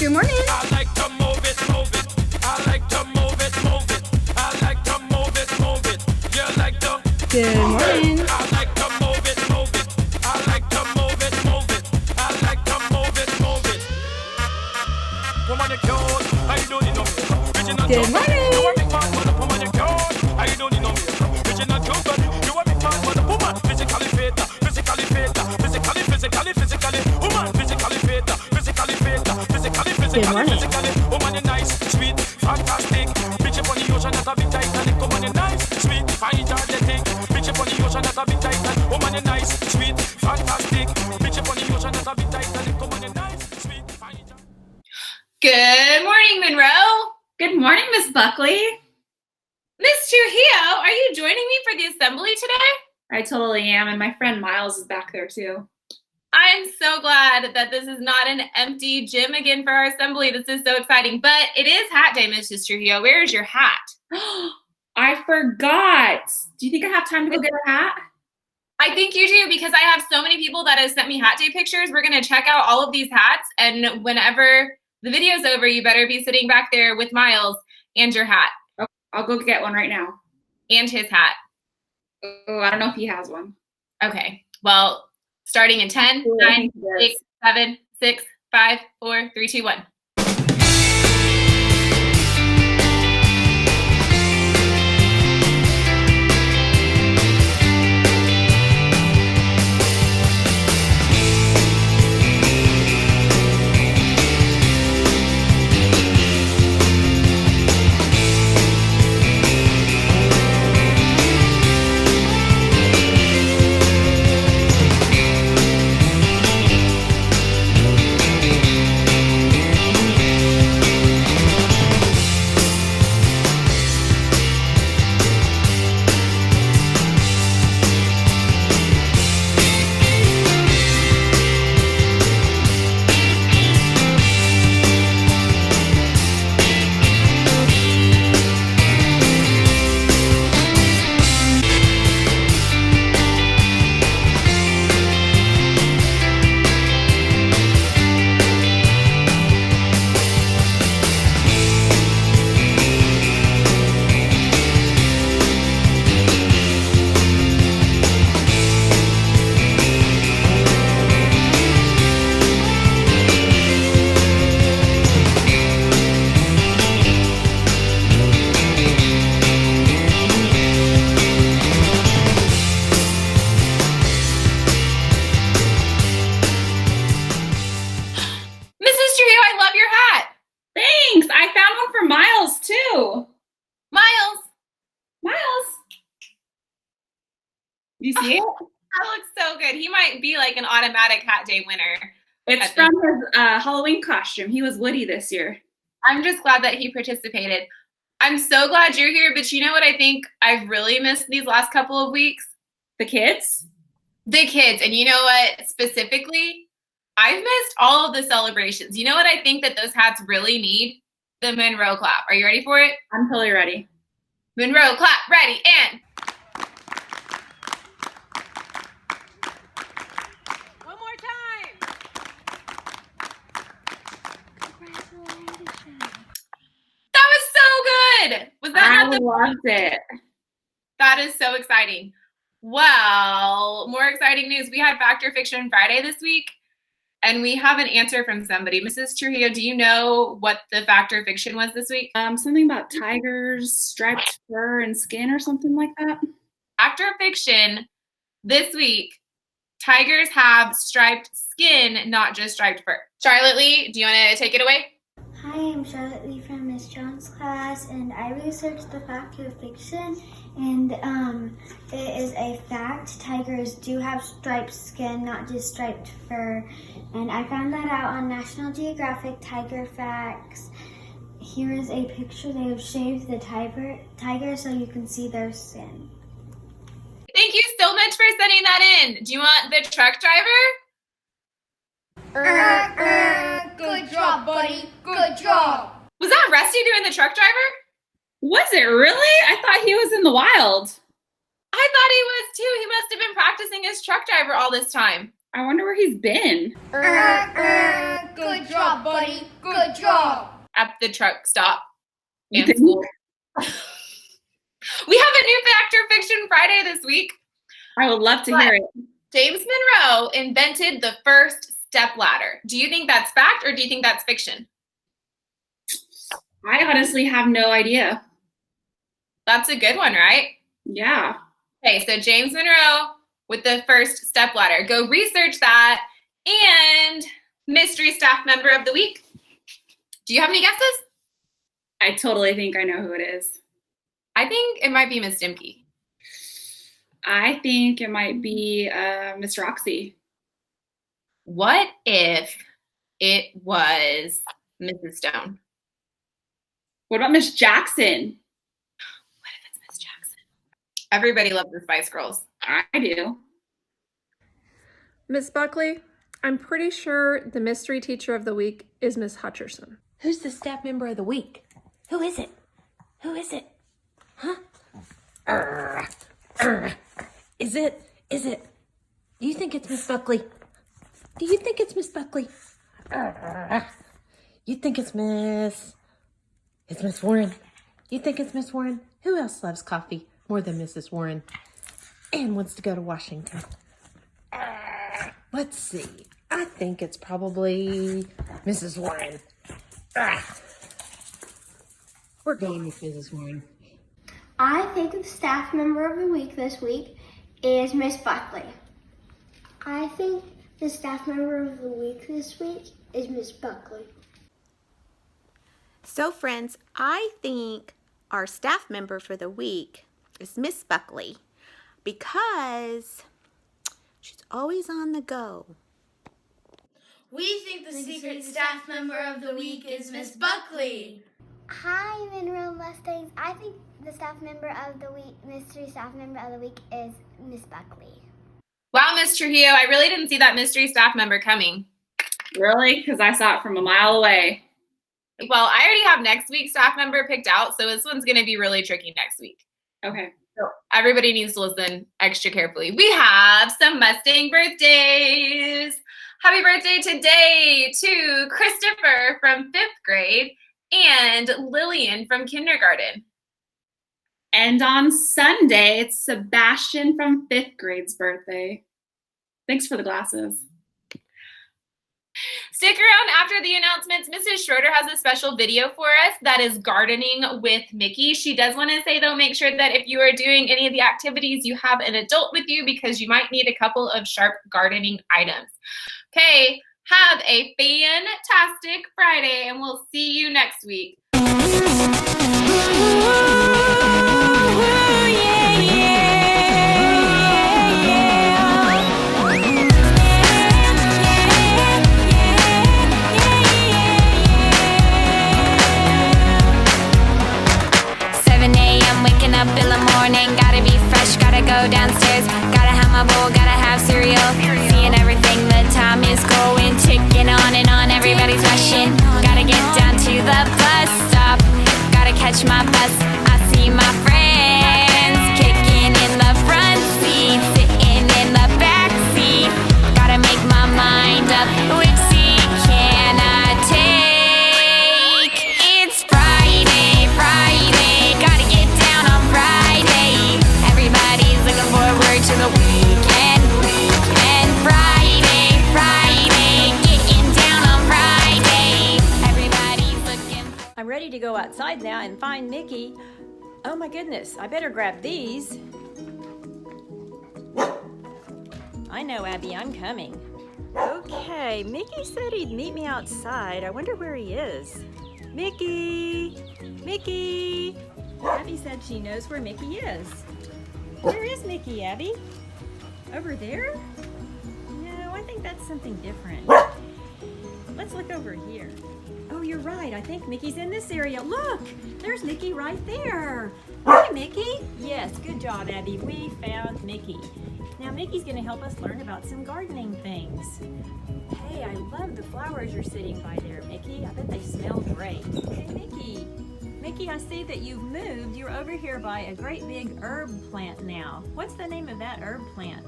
Good morning. I like to move it, move it. I like to move it, move it. I like to move it, move it. You like to. Good morning. I like to move it, move it. I like to move it, move it. I like to move it, move it. Woman, you cute. How you doing, no makeup? Original Good cute. morning. You a big man, but the woman you cute. How you doing, no makeup? Original cute, but you a big man, but the woman physically fit, physically fit, physically. Woman physically fit, physically fit, Good morning. physically. Woman, you nice, sweet, fantastic. Bitch up on the ocean, that's a big Titanic. Woman, you nice, sweet, energetic. Bitch up on the ocean, that's a big Titanic. Woman, you nice, sweet, fantastic. Bitch up on the ocean, that's a big Titanic. Woman, you nice, sweet, energetic. Good morning, Monroe. Good morning, Miss Buckley. Miss Trujillo, are you joining me for the assembly today? I totally am, and my friend Miles is back there too. I'm so glad that this is not an empty gym again for our assembly. This is so exciting. But it is hat day, Mrs. Trujillo. Where is your hat? I forgot. Do you think I have time to go get her hat? I think you do, because I have so many people that have sent me hat day pictures. We're going to check out all of these hats, and whenever the video's over, you better be sitting back there with Miles and your hat. Okay, I'll go get one right now. And his hat. Oh, I don't know if he has one. Okay. Well, starting in 10, Oh, I 9, think he does. 8, 7, 6, 5, 4, 3, 2, 1. Mrs. Trujillo, I love your hat. Thanks. I found one for Miles too. Miles, Miles. You see it? that looks so good. He might be like an automatic hat day winner. It's At from his Halloween costume. He was Woody this year. I'm just glad that he participated. I'm so glad you're here, but you know what I think I've really missed these last couple of weeks? The kids? The kids. And you know what, specifically, I've missed all of the celebrations. You know what I think that those hats really need? The Monroe clap. Are you ready for it? I'm totally ready. Monroe clap, ready, and. One more time. That was so good. Was that I not the loved it. That is so exciting. Well, more exciting news. We had Fact or Fiction Friday this week, and we have an answer from somebody. Mrs. Trujillo, do you know what the Fact or Fiction was this week? Something about tigers, striped fur and skin or something like that. Fact or Fiction this week, tigers have striped skin, not just striped fur. Charlotte Lee, do you want to take it away? Hi, I'm Charlotte Lee from Miss Jones' class, and I researched the fact or fiction, and it is a fact. Tigers do have striped skin, not just striped fur, and I found that out on National Geographic Tiger Facts. Here is a picture. They have shaved the tiger so you can see their skin. Thank you so much for sending that in. Do you want the truck driver? Good job, buddy. Good job. Was that Rusty doing the truck driver? Was it really? I thought he was in the wild. I thought he was too. He must have been practicing as truck driver all this time. I wonder where he's been. Good job, buddy. Good Good job. At the truck stop You and think? school. We have a new Fact or Fiction Friday this week. I would love to hear it. James Monroe invented the first step ladder. Do you think that's fact or do you think that's fiction? I honestly have no idea. That's a good one, right? Yeah. Okay, so James Monroe with the first step ladder. Go research that. And mystery staff member of the week. Do you have any guesses? I totally think I know who it is. I think it might be Miss Dimke. I think it might be Miss Roxy. What if it was Mrs. Stone? What about Miss Jackson? What if it's Miss Jackson? Everybody loves the Spice Girls. I do. Miss Buckley, I'm pretty sure the mystery teacher of the week is Miss Hutcherson. Who's the staff member of the week? Who is it? Who is it? Huh? Is it? Do you think it's Miss Buckley? Do you think it's Miss Buckley? You think it's Miss Warren? You think it's Miss Warren? Who else loves coffee more than Mrs. Warren and wants to go to Washington? Let's see. I think it's probably Mrs. Warren. We're going with Mrs. Warren. I think the staff member of the week this week is Miss Buckley. I think the staff member of the week this week is Miss Buckley. So friends, I think our staff member for the week is Miss Buckley because she's always on the go. We think the secret staff member of the week is Miss Buckley. Hi, Monroe Mustangs. I think the staff member of the week, mystery staff member of the week is Miss Buckley. Wow, Miss Trujillo, I really didn't see that mystery staff member coming. Really? Because I saw it from a mile away. Well, I already have next week's staff member picked out, so this one's going to be really tricky next week. Okay. So everybody needs to listen extra carefully. We have some Mustang birthdays. Happy birthday today to Christopher from 5th grade and Lillian from kindergarten. And on Sunday, it's Sebastian from 5th grade's birthday. Thanks for the glasses. Stick around after the announcements. Mrs. Schroeder has a special video for us that is gardening with Mickey. She does want to say, though, make sure that if you are doing any of the activities, you have an adult with you because you might need a couple of sharp gardening items. Okay, have a fantastic Friday, and we'll see you next week. 7 a.m. waking up in the morning, gotta be fresh, gotta go downstairs, gotta have my bowl, gotta have cereal, seeing everything, the time is going, ticking on and on, everybody's rushing, gotta get down to the bus stop, gotta catch my bus, I see my friends, kicking in the front seat, sitting in the back seat, gotta make my mind up, which seat can I take? It's Friday, gotta get down on Friday. Everybody's looking forward to the weekend. Friday, getting down on Friday. Everybody's looking. I'm ready to go outside now and find Mickey. Oh my goodness, I better grab these. I know, Abby, I'm coming. Okay, Mickey said he'd meet me outside. I wonder where he is. Mickey! Mickey! Abby said she knows where Mickey is. Where is Mickey, Abby? Over there? No, I think that's something different. Let's look over here. Oh, you're right. I think Mickey's in this area. Look! There's Mickey right there. Hi, Mickey. Yes, good job, Abby. We found Mickey. Now, Mickey's going to help us learn about some gardening things. Hey, I love the flowers you're sitting by there, Mickey. I bet they smell great. Hey, Mickey. Mickey, I see that you've moved. You're over here by a great big herb plant now. What's the name of that herb plant?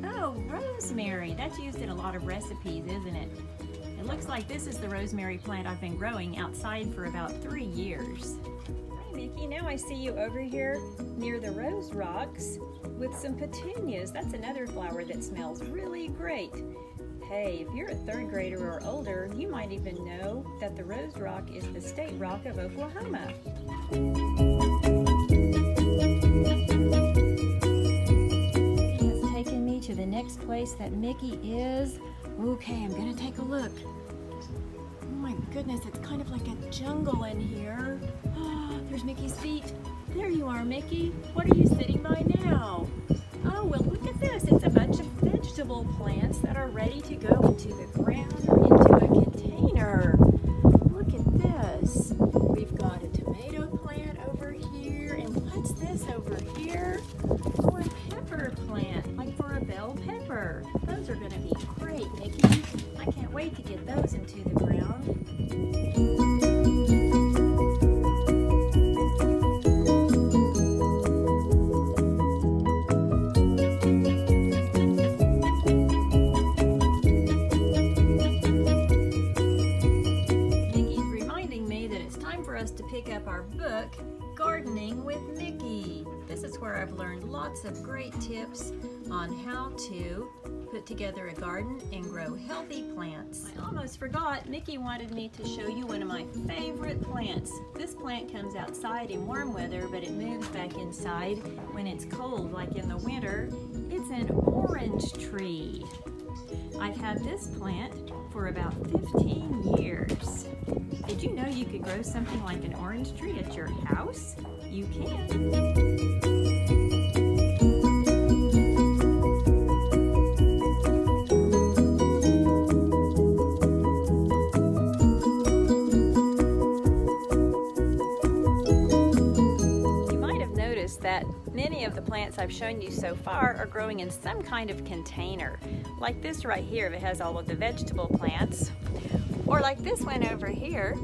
Oh, rosemary. That's used in a lot of recipes, isn't it? It It looks like this is the rosemary plant I've been growing outside for about 3 years. Hi Mickey, now I see you over here near the rose rocks with some petunias. That's another flower that smells really great. Hey, if you're a 3rd grader or older, you might even know that the rose rock is the state rock of Oklahoma. He has taken me to the next place that Mickey is. Okay, I'm gonna take a look. Oh my goodness, it's kind of like a jungle in here. Oh, there's Mickey's feet. There you are, Mickey. What are you sitting by now? Oh, well, look at this. It's a bunch of vegetable plants that are ready to go into the ground or into a container. Look at this. We've got a tomato plant over here. And what's this over here? Oh, a pepper plant, like for a bell pepper. Those are going to be great, Mickey. I can't wait to get those into the ground. To pick up our book, Gardening with Mickey. This is where I've learned lots of great tips on how to put together a garden and grow healthy plants. I almost forgot, Mickey wanted me to show you one of my favorite plants. This plant comes outside in warm weather, but it moves back inside when it's cold, like in the winter. It's an orange tree. I've had this plant for about 15 years. Did you know you could grow something like an orange tree at your house? You can. That many of the plants I've shown you so far are growing in some kind of container, like this right here that has all of the vegetable plants, or like this one over here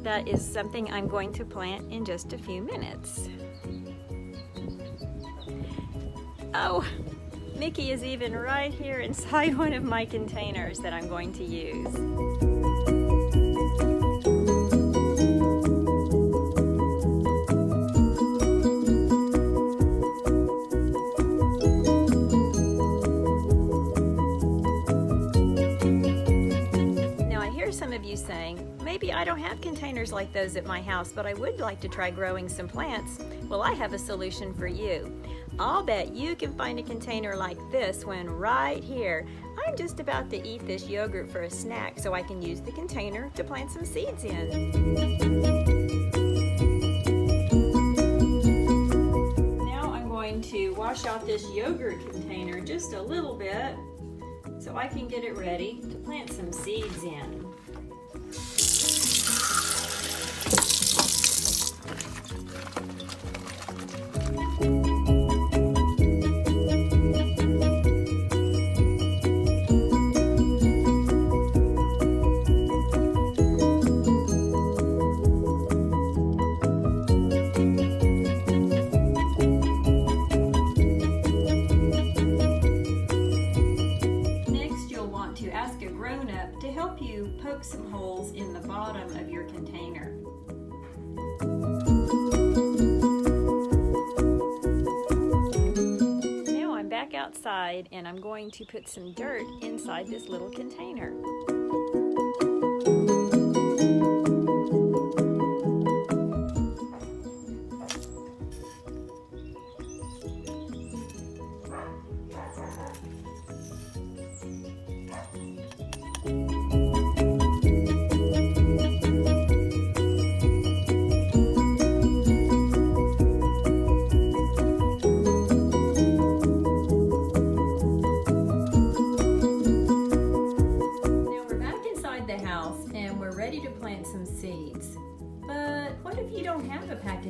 that is something I'm going to plant in just a few minutes. Oh, Mickey is even right here inside one of my containers that I'm going to use. Saying, maybe I don't have containers like those at my house, but I would like to try growing some plants. Well, I have a solution for you. I'll bet you can find a container like this one right here. I'm just about to eat this yogurt for a snack, so I can use the container to plant some seeds in. Now I'm going to wash out this yogurt container just a little bit so I can get it ready to plant some seeds in. To help you poke some holes in the bottom of your container. Now I'm back outside and I'm going to put some dirt inside this little container.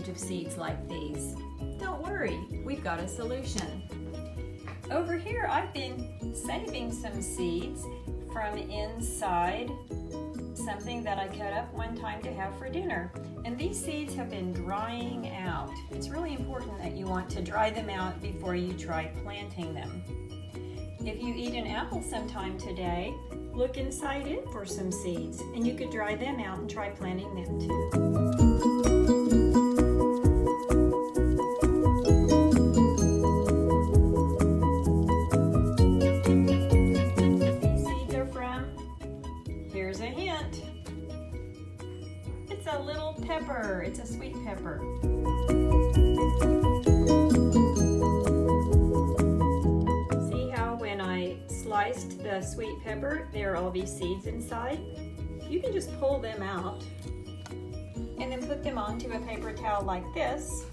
Of seeds like these. Don't worry, we've got a solution. Over here I've been saving some seeds from inside something that I cut up one time to have for dinner, and these seeds have been drying out. It's really important that you want to dry them out before you try planting them. if you eat an apple sometime today, look inside it for some seeds, and you could dry them out and try planting them too. A little pepper. It's a sweet pepper. See how when I sliced the sweet pepper, there are all these seeds inside? You can just pull them out and then put them onto a paper towel like this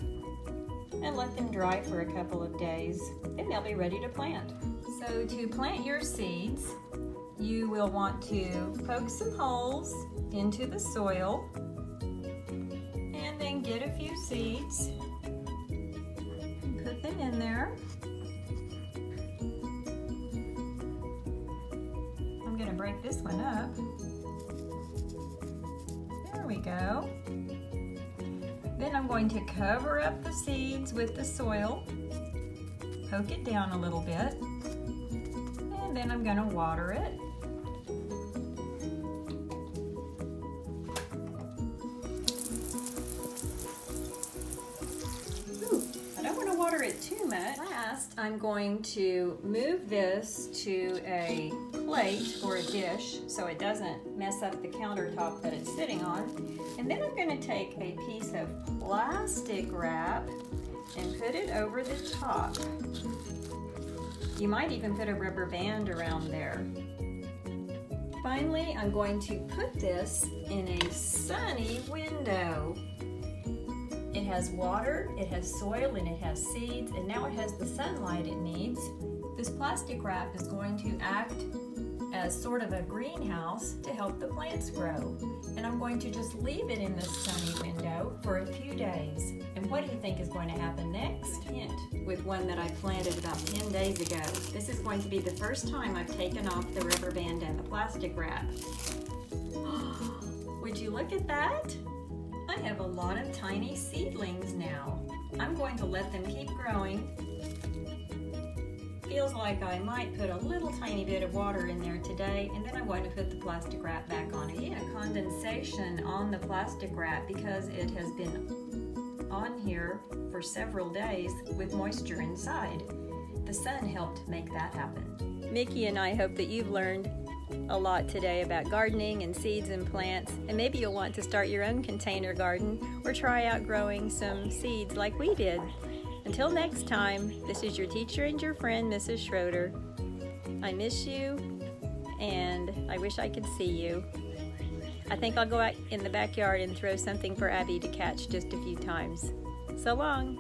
and let them dry for a couple of days. Then they'll be ready to plant. So to plant your seeds, you will want to poke some holes into the soil. Then get a few seeds and put them in there. I'm going to break this one up. There we go. Then I'm going to cover up the seeds with the soil, poke it down a little bit, and then I'm going to water it. It too much. Last, I'm going to move this to a plate or a dish so it doesn't mess up the countertop that it's sitting on. And then I'm going to take a piece of plastic wrap and put it over the top. You might even put a rubber band around there. Finally, I'm going to put this in a sunny window. It has water, it has soil, and it has seeds, and now it has the sunlight it needs. This plastic wrap is going to act as sort of a greenhouse to help the plants grow. And I'm going to just leave it in this sunny window for a few days. And what do you think is going to happen next? Hint, with one that I planted about 10 days ago. This is going to be the first time I've taken off the rubber band and the plastic wrap. Would you look at that? I have a lot of tiny seedlings now. I'm going to let them keep growing. Feels like I might put a little tiny bit of water in there today, and then I'm going to put the plastic wrap back on again. Condensation on the plastic wrap because it has been on here for several days with moisture inside. The sun helped make that happen. Mickey and I hope that you've learned a lot today about gardening and seeds and plants, and maybe you'll want to start your own container garden or try out growing some seeds like we did. Until next time, this is your teacher and your friend, Mrs. Schroeder. I miss you, and I wish I could see you. I think I'll go out in the backyard and throw something for Abby to catch just a few times. So long.